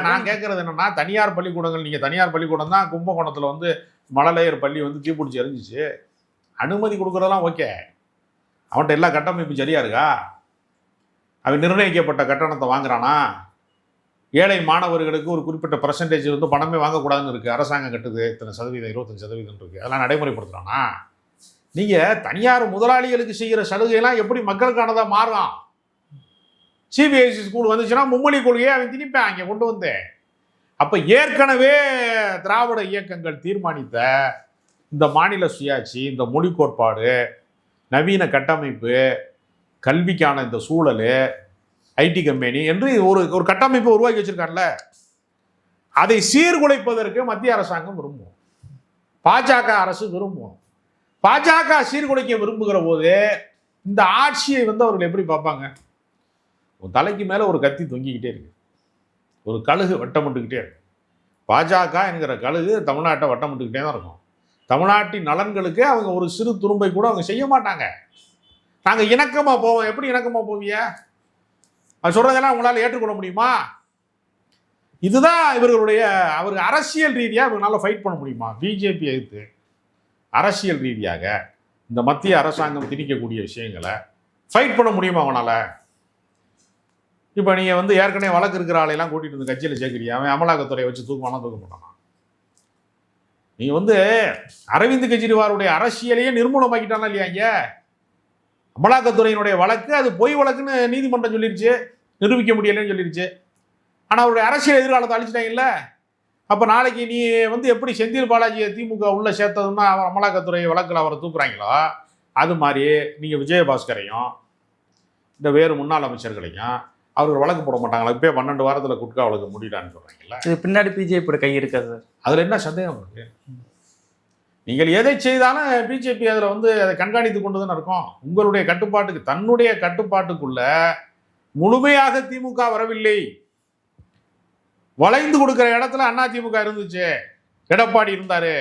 நான் கேட்கறது என்னன்னா, தனியார் பள்ளிக்கூடங்கள், நீங்க தனியார் பள்ளிக்கூடம் தான் கும்பகோணத்துல மழலையர் பள்ளி தீப்பிடிச்சு எரிஞ்சிச்சு. அனுமதி கொடுக்குறதெல்லாம் ஓகே. அவன்கிட்ட எல்லா கட்டமைப்பு சரியா இருக்கா? அவன் நிர்ணயிக்கப்பட்ட கட்டணத்தை வாங்குறானா? ஏழை மாணவர்களுக்கு ஒரு குறிப்பிட்ட பர்சன்டேஜ் பணமே வாங்கக்கூடாதுன்னு இருக்குது. அரசாங்கம் கட்டுது இத்தனை சதவீதம், 25% இருக்குது. அதெல்லாம் நடைமுறைப்படுத்துகிறானா? நீங்கள் தனியார் முதலாளிகளுக்கு செய்கிற சலுகைலாம் எப்படி மக்களுக்கானதாக மாறும்? சிபிஎஸ்இ ஸ்கூல் வந்துச்சுன்னா மும்மொழி கொள்கையை அவன் திணிப்பான். இங்கே கொண்டு அப்ப ஏற்கனவே திராவிட இயக்கங்கள் தீர்மானித்த இந்த மாநில சுயாட்சி, இந்த மொழி கோட்பாடு, நவீன கட்டமைப்பு, கல்விக்கான இந்த சூழல், ஐடி கம்பெனி என்று ஒரு கட்டமைப்பை உருவாக்கி வச்சிருக்காங்கல்ல, அதை சீர்குலைப்பதற்கு மத்திய அரசாங்கம் விரும்பும், பாஜக அரசு விரும்பும். பாஜக சீர்குலைக்க விரும்புகிற போது இந்த ஆட்சியை அவர்கள் எப்படி பார்ப்பாங்க? உன் தலைக்கு மேல ஒரு கத்தி தொங்கிக்கிட்டே இருக்கு, ஒரு கழுகு வட்டமிட்டுக்கிட்டே இருக்கு. பாஜக என்கிற கழுகு தமிழ்நாட்டை வட்டமிட்டுக்கிட்டே தான் இருக்கும். தமிழ்நாட்டின் நலன்களுக்கு அவங்க ஒரு சிறு துரும்பை கூட அவங்க செய்ய மாட்டாங்க. நாங்க இணக்கமா போவோம். எப்படி இணக்கமா போவீங்க? அது சொல்றதெல்லாம் உங்களால ஏற்றுக்கொள்ள முடியுமா? இதுதான் அவர் அரசியல் ரீதியாக இவங்களால ஃபைட் பண்ண முடியுமா? பிஜேபி எதிர்த்து அரசியல் ரீதியாக இந்த மத்திய அரசாங்கம் திணிக்கக்கூடிய விஷயங்களை ஃபைட் பண்ண முடியுமா அவனால? இப்போ நீங்கள் ஏற்கனவே வழக்கு இருக்கிற ஆளையெல்லாம் கூட்டிகிட்டு வந்து கட்சியில் சேர்க்குறியா? அவன் அமலாக்கத்துறையை வச்சு தூக்க மாட்டானா? நீங்கள் அரவிந்த் கெஜ்ரிவாலுடைய அரசியலையே நிர்மூலமாக்கிட்டானா இல்லையா? இங்கே அமலாக்கத்துறையினுடைய வழக்கு அது பொய் வழக்குன்னு நீதிமன்றம் சொல்லிருச்சு, நிரூபிக்க முடியலைன்னு சொல்லிருச்சு. ஆனால் அவருடைய அரசியல் எதிர்காலத்தை அழிச்சிட்டாங்கல்ல. அப்போ நாளைக்கு நீ எப்படி செந்தில் பாலாஜியை திமுக உள்ள சேர்த்ததுன்னா அவர் அமலாக்கத்துறை வழக்கில் அவரை தூக்குறாங்களோ, அது மாதிரி நீங்கள் விஜயபாஸ்கரையும் இந்த வேறு முன்னாள் அமைச்சர்களையும் அவர்கள் வழக்கு போட மாட்டாங்களா? இப்போ 12 வாரத்தில் குட்கா வழக்கு முடியலான்னு சொல்கிறாங்கல்ல. இது பின்னாடி பிஜேபியோட கை இருக்காது. அதில் என்ன சந்தேகம் இருக்கு? நீங்கள் எதை செய்தாலும் பிஜேபி அதில் அதை கண்காணித்து கொண்டு தானே இருக்கும். உங்களுடைய கட்டுப்பாட்டுக்கு, தன்னுடைய கட்டுப்பாட்டுக்குள்ள முழுமையாக திமுக வரவில்லை. வளைந்து கொடுக்கிற இடத்துல அதிமுக இருந்துச்சு, எடப்பாடி இருந்தாரு.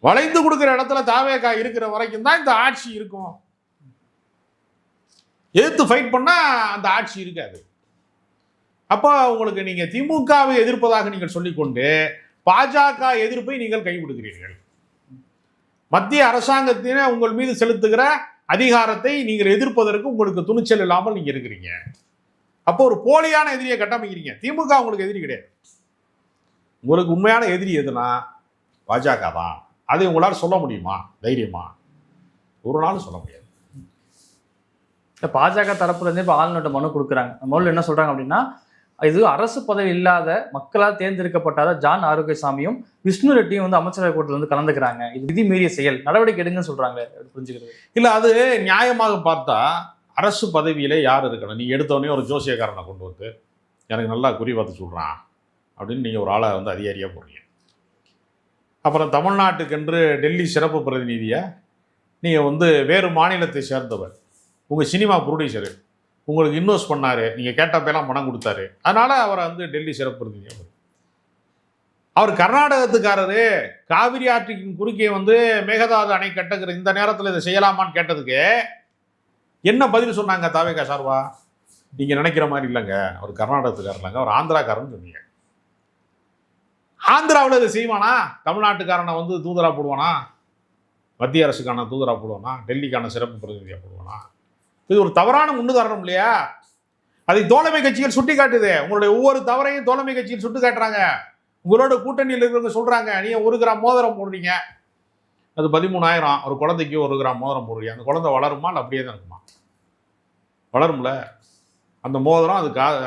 வளைந்து கொடுக்கிற இடத்துல தாவேகா இருக்கிற வரைக்கும் தான் இந்த ஆட்சி இருக்கும். எதிர்த்து ஃபைட் பண்ணா அந்த ஆட்சி இருக்காது. அப்போ உங்களுக்கு நீங்க திமுகவை எதிர்ப்பதாக நீங்கள் சொல்லிக்கொண்டு பாஜக எதிர்ப்பை நீங்கள் கைவிடுகிறீர்கள். மத்திய அரசாங்கத்தின உங்கள் மீது செலுத்துகிற அதிகாரத்தை நீங்கள் எதிர்ப்பதற்கு உங்களுக்கு துணிச்சல் இல்லாமல் நீங்க இருக்கிறீங்க. அப்போ ஒரு போலியான எதிரியை கட்டமைக்கிறீங்க. திமுக உங்களுக்கு எதிரி கிடையாது. உங்களுக்கு உண்மையான எதிரி எதுனா பாஜக தான். அதை உங்களால் சொல்ல முடியுமா தைரியமா? ஒரு நாள் சொல்ல முடியாது. பாஜக தரப்புல இருந்து இப்போ ஆளுநர்கிட்ட மனு கொடுக்குறாங்க. முதல்ல என்ன சொல்றாங்க அப்படின்னா, இது அரசு பதவி இல்லாத மக்களால் தேர்ந்தெடுக்கப்பட்டாத ஜான் ஆரோக்கியசாமியும் விஷ்ணு ரெட்டியும் அமைச்சரவை கூட்டத்தில் கலந்துக்கிறாங்க. இது விதி மீறிய செயல், நடவடிக்கை எடுங்கன்னு சொல்றாங்க. புரிஞ்சுக்கிறது இல்லை. அது நியாயமாக பார்த்தா அரசு பதவியில யார் இருக்கணும்? நீங்க எடுத்தோடனே ஒரு ஜோசியக்காரனை கொண்டு வந்து எனக்கு நல்லா குறி பார்த்து சொல்றான் அப்படின்னு நீங்க ஒரு ஆளை அதிகாரியா போடுறீங்க. அப்புறம் தமிழ்நாட்டுக்கென்று டெல்லி சிறப்பு பிரதிநிதியை நீங்க வேறு மாநிலத்தை சேர்ந்தவர், உங்க சினிமா ப்ரொடியூசரு உங்களுக்கு இன்வெஸ்ட் பண்ணாரு, நீங்க கேட்டப்பெல்லாம் பணம் கொடுத்தாரு, அதனால அவரை டெல்லி சிறப்பு பிரதிநிதி. அவர் கர்நாடகத்துக்காரரு. காவிரி ஆற்றின் குறுக்கே மேகதாது அணை கட்டுகிற இந்த நேரத்தில் இதை செய்யலாமான்னு கேட்டதுக்கு என்ன பதில் சொன்னாங்க தாவேகா சார்பா? நீங்க நினைக்கிற மாதிரி இல்லைங்க, அவர் கர்நாடகத்துக்காரர் இல்லைங்க, அவர் ஆந்திராக்காரன்னு சொன்னீங்க. ஆந்திராவில் இதை செய்வானா? தமிழ்நாட்டுக்காரனை தூதரா போடுவானா? மத்திய அரசுக்கான தூதரா போடுவானா? டெல்லிக்கான சிறப்பு பிரதிநிதியா போடுவானா? இது ஒரு தவறான முன்னுதாரணம் இல்லையா? அதை தோழமை கட்சிகள் சுட்டி காட்டுது. உங்களுடைய ஒவ்வொரு தவறையும் தோழமை கட்சிகள் சுட்டி காட்டுறாங்க. உங்களோட கூட்டணியில் இருக்கிறவங்க சொல்றாங்க, நீங்க 1 கிராம் மோதிரம் போடுறீங்க, அது 13,000. ஒரு குழந்தைக்கு 1 கிராம் மோதிரம் போடுறீங்க, அந்த குழந்தை வளருமா இல்லை அப்படியே தான் இருக்குமா? வளரும்ல. அந்த மோதிரம்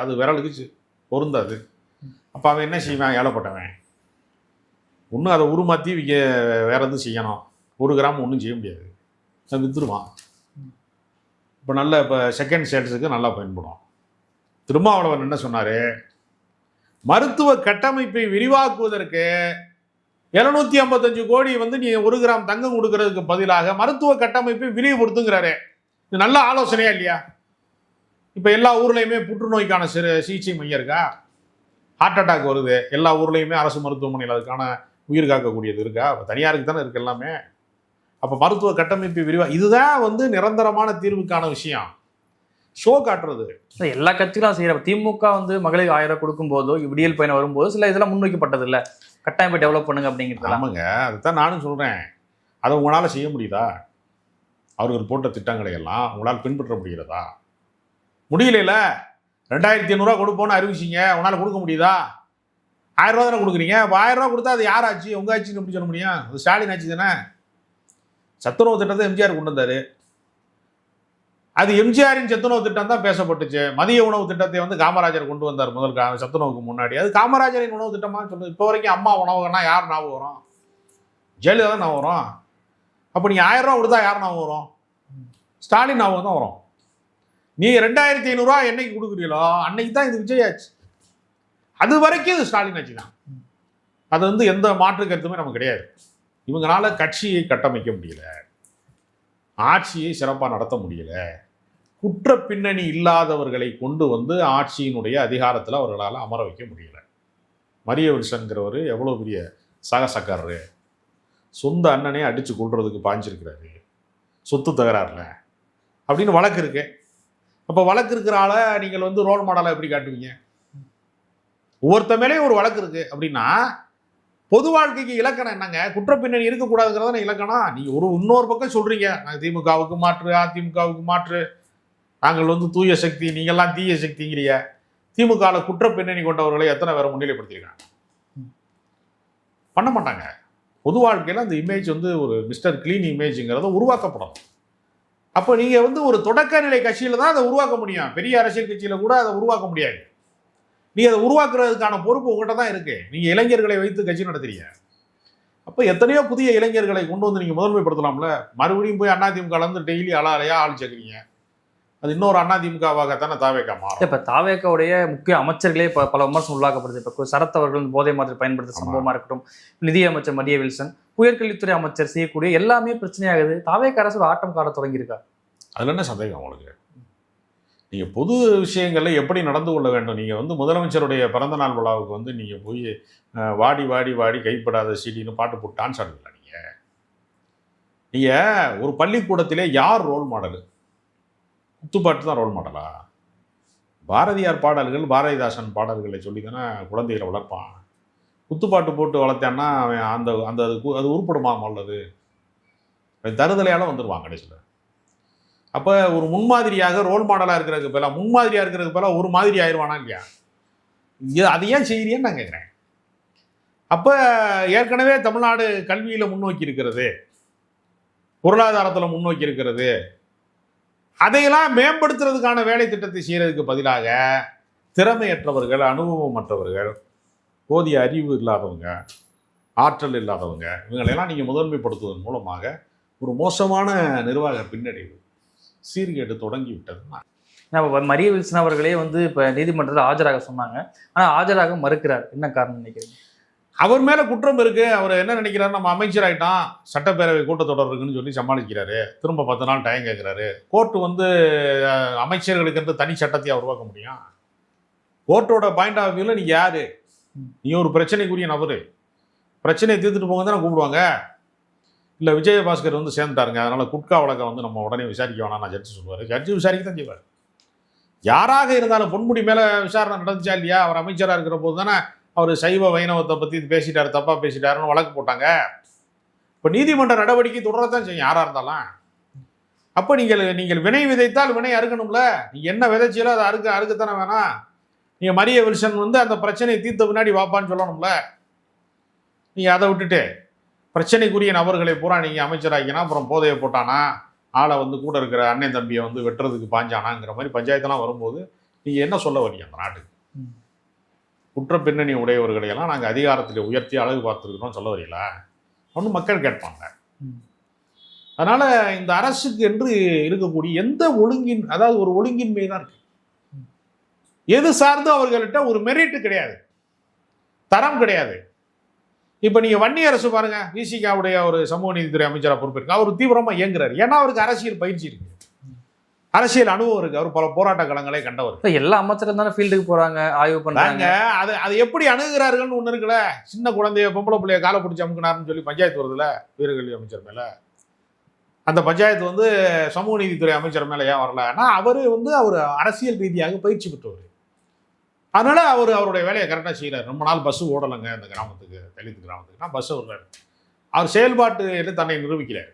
அது விரலுக்கு பொருந்தாது. அப்போ அவன் என்ன செய்வான்? ஏழப்பட்டவன் ஒன்று அதை உருமாற்றி வேற எதுவும் செய்யணும். 1 கிராம் ஒன்றும் செய்ய முடியாது, அது வித்துருவான். இப்போ செகண்ட் சேல்ஸுக்கு நல்லா பயன்படும். திருமாவளவன் என்ன சொன்னார்? மருத்துவ கட்டமைப்பை விரிவாக்குவதற்கு 755 கோடி நீ 1 கிராம் தங்கம் கொடுக்கறதுக்கு பதிலாக மருத்துவ கட்டமைப்பை விரிவுபடுத்துங்கிறாரு. இது நல்ல ஆலோசனையா இல்லையா? இப்போ எல்லா ஊர்லேயுமே புற்றுநோய்க்கான சிகிச்சை மையம் இருக்கா? ஹார்ட் அட்டாக் வருது, எல்லா ஊர்லேயுமே அரசு மருத்துவமனையில் அதுக்கான உயிர் காக்கக்கூடியது இருக்கா? தனியாருக்கு தானே இருக்கு எல்லாமே. அப்போ மருத்துவ கட்டமைப்பு இதுதான் நிரந்தரமான தீர்வுக்கான விஷயம். ஷோ காட்டுறது எல்லா கட்சிகளும் செய்யற. திமுக மகளிர் 1000 கொடுக்கும் போதோ, விடியல் பயணம் வரும்போது சில இதெல்லாம் முன்வைக்கப்பட்டது இல்லை, கட்டமைப்பை டெவலப் பண்ணுங்க அப்படிங்கிறது. ஆமாங்க, அதுதான் நானும் சொல்றேன். அதை உங்களால் செய்ய முடியுதா? அவர்கள் போட்ட திட்டங்களை எல்லாம் உங்களால் பின்பற்ற முடிகிறதா? முடியல. 2500 கொடுப்போன்னு அறிவிச்சிங்க, உங்களால் கொடுக்க முடியுதா? 1000 ரூபா தானே கொடுக்குறீங்க. இப்போ 1000 ரூபா கொடுத்தா அது யார் ஆச்சு? உங்க ஆட்சின்னு எப்படி சொல்ல முடியும்? அது ஸ்டாலின் ஆட்சி தானே. சத்துணவு திட்டத்தை எம்ஜிஆர் கொண்டு வந்தாரு. அது எம்ஜிஆரின் சத்துணவு திட்டம் தான் பேசப்பட்டுச்சு. மதிய உணவு திட்டத்தை வந்து காமராஜர் கொண்டு வந்தார் முதல் சத்துணவுக்கு முன்னாடி. அது காமராஜரின் உணவு திட்டமாக சொல்லுது. இப்போ வரைக்கும் அம்மா உணவுன்னா யார் ஞாபகம் வரும்? ஜெயலலிதா தான் ஞாபகம் வரும். அப்போ நீங்கள் 1000 ரூபா கொடுத்தா யார் ஞாபகம் வரும்? ஸ்டாலின் ஞாபகம் தான் வரும். நீங்கள் 2500 ரூபா என்னைக்கு கொடுக்குறீங்களோ அன்னைக்கு தான் இது விஜய் ஆச்சு. அது வரைக்கும் இது ஸ்டாலின் ஆட்சி தான். அது வந்து எந்த மாற்று கருத்துமே நமக்கு கிடையாது. இவங்களால கட்சியை கட்டமைக்க முடியல, ஆட்சியை சிறப்பாக நடத்த முடியல. குற்ற பின்னணி இல்லாதவர்களை கொண்டு வந்து ஆட்சியினுடைய அதிகாரத்தில் அவர்களால் அமர வைக்க முடியல. மரிய வில்சன்கிறவர் எவ்வளோ பெரிய சகசக்காரரு, சொந்த அண்ணனே அடித்து கொள்றதுக்கு பாஞ்சிருக்கிறாரு, சொத்து தகராறுல அப்படின்னு வழக்கு இருக்கு. அப்போ வழக்கு இருக்கிற ஆளை நீங்கள் வந்து ரோல் மாடலாக எப்படி காட்டுவீங்க? ஒவ்வொருத்த மேலேயும் ஒரு வழக்கு இருக்கு அப்படின்னா பொது வாழ்க்கைக்கு இலக்கணம் என்னங்க? குற்ற பின்னணி இருக்கக்கூடாதுங்கிறத இலக்கணம். நீங்கள் இன்னொரு பக்கம் சொல்றீங்க, நாங்கள் திமுகவுக்கு மாற்று, அதிமுகவுக்கு மாற்று, நாங்கள் வந்து தூய சக்தி, நீங்கள்லாம் தீய சக்திங்கிறிய. திமுகவில் குற்ற பின்னணி கொண்டவர்களை எத்தனை பேரை முன்னிலைப்படுத்திருக்காங்க? பண்ண மாட்டாங்க. பொது வாழ்க்கையில் அந்த இமேஜ் வந்து ஒரு மிஸ்டர் கிளீன் இமேஜுங்கிறத உருவாக்கப்படும். அப்போ நீங்கள் வந்து ஒரு தொடக்க நிலை கட்சியில் தான் அதை உருவாக்க முடியும். பெரிய அரசியல் கட்சியில் கூட அதை உருவாக்க முடியாது. நீ அதை உருவாக்குறதுக்கான பொறுப்பு உங்கள்கிட்ட தான் இருக்கு. நீங்கள் இளைஞர்களை வைத்து கட்சி நடத்துறீங்க. அப்போ எத்தனையோ புதிய இளைஞர்களை கொண்டு வந்து நீங்கள் முதன்மைப்படுத்தலாம்ல. மறுபடியும் போய் அதிமுக வந்து டெய்லி அலையா ஆள் சேர்க்குறீங்க. அது இன்னொரு அதிமுகவாகத்தானே தாவேக்கா மாறும். இப்போ தாவேக்காவுடைய முக்கிய அமைச்சர்களே இப்போ பல விமர்சனம் உள்ளாக்கப்படுது. இப்போ சரத் அவர்கள் போதை மாதிரி பயன்படுத்த சம்பவமாக இருக்கட்டும், நிதியமைச்சர் மரிய வில்சன், உயர்கல்வித்துறை அமைச்சர் செய்யக்கூடிய எல்லாமே பிரச்சனையாகுது. தாவேக்கா அரசு ஒரு ஆட்டம் காட்ட தொடங்கியிருக்கா? அதில் என்ன சந்தேகம் உங்களுக்கு? நீங்கள் பொது விஷயங்களில் எப்படி நடந்து கொள்ள வேண்டும்? நீங்கள் வந்து முதலமைச்சருடைய பிறந்தநாள் விழாவுக்கு வந்து நீங்கள் போய் வாடி வாடி வாடி கைப்படாத சீடின்னு பாட்டு போட்டு டான்ஸ் ஆடுங்களா? நீங்கள் ஒரு பள்ளிக்கூடத்திலே யார் ரோல் மாடலு? குத்துப்பாட்டு தான் ரோல் மாடலா? பாரதியார் பாடல்கள், பாரதிதாசன் பாடல்களை சொல்லி தானே குழந்தைகளை வளர்ப்பான். குத்துப்பாட்டு போட்டு வளர்த்தான்னா அவன் அந்த அந்த அது உருப்படுமா? உள்ளது தருதலையால் வந்துடுவான் கடைசியில். அப்போ ஒரு முன்மாதிரியாக ரோல் மாடலாக இருக்கிறதுக்கு பதிலாக முன்மாதிரியாக இருக்கிறதுக்கு பதிலாக ஒரு மாதிரி ஆயிடுவானா இல்லையா? அது ஏன் செய்கிறீன்னு நான் கேட்குறேன். அப்போ ஏற்கனவே தமிழ்நாடு கல்வியில் முன்னோக்கி இருக்கிறது, பொருளாதாரத்தில் முன்னோக்கி இருக்கிறது. அதையெல்லாம் மேம்படுத்துறதுக்கான வேலை திட்டத்தை செய்கிறதுக்கு பதிலாக திறமையற்றவர்கள், அனுபவமற்றவர்கள், போதிய அறிவு இல்லாதவங்க, ஆற்றல் இல்லாதவங்க, இவங்களெல்லாம் நீங்கள் முதன்மைப்படுத்துவதன் மூலமாக ஒரு மோசமான நிர்வாக பின்னடைவு சீர்கேடு தொடங்கி விட்டதுன்னா. நம்ம மரிய வில்சன் அவர்களே வந்து இப்போ நீதிமன்றத்தில் ஆஜராக சொன்னாங்க. ஆனால் ஆஜராக மறுக்கிறார். என்ன காரணம் நினைக்கிறீங்க? அவர் மேலே குற்றம் இருக்கு. அவர் என்ன நினைக்கிறாரு, நம்ம அமைச்சர் ஆகிட்டான், சட்டப்பேரவை கூட்டத்தொடர் இருக்குன்னு சொல்லி சமாளிக்கிறாரு. திரும்ப 10 நாள் டைம் கேட்குறாரு. கோர்ட்டு வந்து அமைச்சர்களுக்கு தனி சட்டத்தையா உருவாக்க முடியும்? கோர்ட்டோட பாயிண்ட் ஆஃப் வியூவில் நீங்கள் யார்? நீ ஒரு பிரச்சனைக்குரிய நபர், பிரச்சனையை தீர்த்துட்டு போங்க தானே கூப்பிடுவாங்க. இல்லை விஜயபாஸ்கர் வந்து சேர்ந்துட்டாருங்க, அதனால் குட்கா வழக்கை வந்து நம்ம உடனே விசாரிக்க வேணாம் நான் ஜட்ஜி சொல்லுவார். ஜட்ஜி விசாரிக்க தான் செய்வார். யாராக இருந்தாலும் பொன்முடி மேலே விசாரணை நடந்துச்சா இல்லையா? அவர் அமைச்சராக இருக்கிற போது தானே அவர் சைவ வைணவத்தை பற்றி பேசிட்டாரு, தப்பாக பேசிட்டாருன்னு வழக்கு போட்டாங்க. இப்போ நீதிமன்ற நடவடிக்கை தொடரத்தான் செய்யும் யாராக இருந்தாலும். அப்போ நீங்கள் வினை விதைத்தால் வினை அறுக்கணும்ல. நீங்கள் என்ன விதைச்சியலோ அதை அறுக்கத்தானே வேணாம். நீங்கள் மரிய வில்சன் வந்து அந்த பிரச்சனையை தீர்த்த பின்னாடி வாப்பான்னு சொல்லணும்ல. நீங்கள் அதை விட்டுட்டு பிரச்சனைக்குரிய நபர்களை பூரா நீங்கள் அமைச்சராக்கினா அப்புறம் போதையை போட்டானா, ஆளை வந்து கூட இருக்கிற அண்ணன் தம்பியை வந்து வெட்டுறதுக்கு பாஞ்சானாங்கிற மாதிரி பஞ்சாயத்தெல்லாம் வரும்போது நீங்கள் என்ன சொல்ல வரீங்க? அந்த நாட்டுக்கு குற்ற பின்னணி உடையவர்களையெல்லாம் நாங்கள் அதிகாரத்தில் உயர்த்தி அழகு பார்த்துருக்கிறோம் சொல்ல வரீங்களா? ஒன்று மக்கள் கேட்பாங்க. அதனால் இந்த அரசுக்கு என்று இருக்கக்கூடிய எந்த ஒழுங்கின், அதாவது ஒரு ஒழுங்கின்மை தான் இருக்கு. எது சார்ந்தும் அவர்கள்ட்ட ஒரு மெரிட் கிடையாது, தரம் கிடையாது. இப்போ நீங்கள் வன்னி அரசு பாருங்க, விசிகாவுடைய ஒரு சமூக நீதித்துறை அமைச்சராக பொறுப்பேற்க அவர் தீவிரமாக இயங்குறாரு. ஏன்னா அவருக்கு அரசியல் பயிற்சி இருக்கு, அரசியல் அனுபவம் இருக்கு, அவர் பல போராட்ட களங்களை கண்டவர். எல்லா அமைச்சரும் தானே ஃபீல்டுக்கு போறாங்க, ஆய்வு பண்றாங்க. அது எப்படி அணுகுகிறார்கள்னு ஒன்று இருக்குல்ல. சின்ன குழந்தைய பொம்பளை பிள்ளைய காலை பிடிச்சி அமுக்கினாருன்னு சொல்லி பஞ்சாயத்து வருதுல உயர்கல்வி அமைச்சர் மேல. அந்த பஞ்சாயத்து வந்து சமூக நீதித்துறை அமைச்சர் மேல ஏன் வரல? ஆனால் அவர் அரசியல் ரீதியாக பயிற்சி பெற்றவர். அதனால அவருடைய வேலையை கரெக்டாக செய்கிறார். ரொம்ப நாள் பஸ்ஸு ஓடலைங்க அந்த கிராமத்துக்கு, தலித் கிராமத்துக்கு நான் பஸ்ஸு விடுறாரு. அவர் செயல்பாட்டு தன்னை நிரூபிக்கிறார்.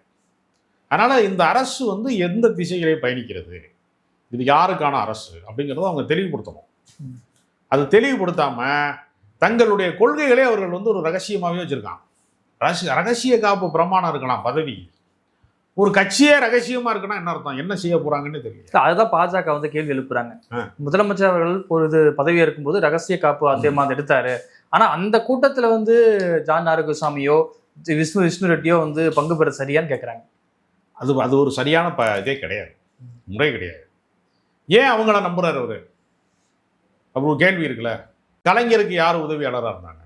அதனால் இந்த அரசு வந்து எந்த திசைகளை பயணிக்கிறது, இது யாருக்கான அரசு அப்படிங்கிறத அவங்க தெளிவுபடுத்தணும். அது தெளிவுபடுத்தாமல் தங்களுடைய கொள்கைகளே அவர்கள் வந்து ஒரு ரகசியமாகவே வச்சுருக்காங்க. ரகசிய காப்பு பிரமாணம் இருக்கலாம் பதவி. ஒரு கட்சியே ரகசியமா இருக்குன்னா என்ன அர்த்தம்? என்ன செய்ய போறாங்கன்னு தெரியல. அதுதான் பாஜக வந்து கேள்வி எழுப்புறாங்க. ஆ. முதலமைச்சர் அவர்கள் ஒரு பதவி இருக்கும்போது ரகசிய காப்பு தீர்மானம் எடுத்தாரு. ஆனா அந்த கூட்டத்துல வந்து ஜான் ஆரோக்கியசாமியோ விஷ்ணு ரெட்டியோ வந்து பங்கு பெற சரியான்னு கேட்கறாங்க. அது ஒரு சரியான இதே கிடையாது, முறை கிடையாது. ஏன் அவங்கள நம்புறாரு அவரு? அப்படி ஒரு கேள்வி இருக்குல்ல. கலைஞருக்கு யார் உதவியாளராக இருந்தாங்க?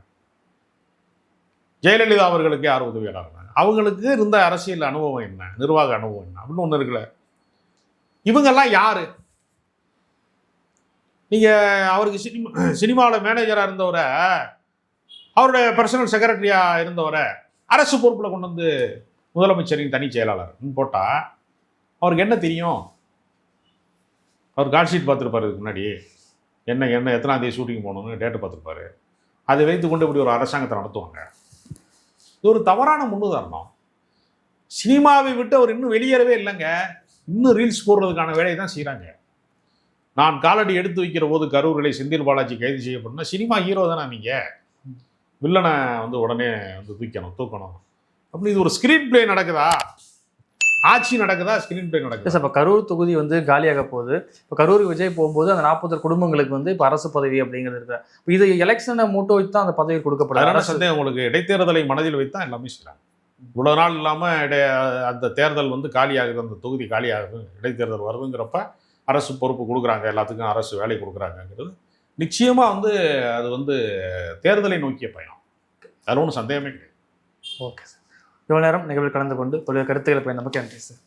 ஜெயலலிதா அவர்களுக்கு யார் உதவியாளராக இருந்தாங்க? அவங்களுக்கு இருந்த அரசியல் அனுபவம் என்ன, நிர்வாக அனுபவம் என்ன அப்படின்னு ஒன்று இருக்குல்ல. இவங்கெல்லாம் யாரு? நீங்க அவருக்கு சினிமாவில் மேனேஜராக இருந்தவரை, அவருடைய பர்சனல் செக்ரட்டரியா இருந்தவரை அரசு பொறுப்பில் கொண்டு வந்து முதலமைச்சரின் தனி செயலாளர் போட்டா அவருக்கு என்ன தெரியும்? அவர் கால் ஷீட் பார்த்துருப்பாரு, இதுக்கு முன்னாடி என்ன எத்தனாம் தேதி ஷூட்டிங் போகணும்னு டேட்டு பார்த்துருப்பாரு. அதை வைத்து கொண்டு இப்படி ஒரு அரசாங்கத்தை நடத்துவாங்க. இது ஒரு தவறான முன்னுதாரணம். சினிமாவை விட்டு அவர் இன்னும் வெளியேறவே இல்லைங்க. இன்னும் ரீல்ஸ் போடுறதுக்கான வேலையை தான் செய்கிறாங்க. நான் காலடி எடுத்து வைக்கிற போது கரூரில் செந்தில் பாலாஜி கைது செய்யப்படணும்னா சினிமா ஹீரோ தானே நீங்கள், வில்லனை வந்து உடனே வந்து தூக்கணும் அப்படி. இது ஒரு ஸ்க்ரீன் பிளே நடக்குதா, ஆட்சி நடக்குதா, ஸ்க்ரீன் பிளே நடக்குது? இப்போ கரூர் தொகுதி வந்து காலியாக போகுது. இப்போ கரூர் விஜய் போகும்போது அந்த 40 குடும்பங்களுக்கு வந்து இப்போ அரசு பதவி அப்படிங்கிறது இருக்கு. இப்போ இது எலெக்ஷனை மூட்டை வைத்து தான் அந்த பதவி கொடுக்கப்படாது. சந்தேகம் உங்களுக்கு இடைத்தேர்தலை மனதில் வைத்து தான் எல்லாமே செய்யறாங்க. இவ்வளவு நாள் இல்லாமல் அந்த தேர்தல் வந்து காலியாகுது, அந்த தொகுதி காலியாகுது, இடைத்தேர்தல் வருதுங்கிறப்ப அரசு பொறுப்பு கொடுக்குறாங்க, எல்லாத்துக்கும் அரசு வேலை கொடுக்குறாங்கிறது நிச்சயமா வந்து அது வந்து தேர்தலை நோக்கிய பயணம். அதில் ஒன்றும் சந்தேகமே கிடையாது. ஓகே சார், இவ்வளோ நேரம் நிகழ்வில் கலந்து கொண்டு பல்வேறு கருத்துக்களை பயன் நமக்கு நன்றி சார்.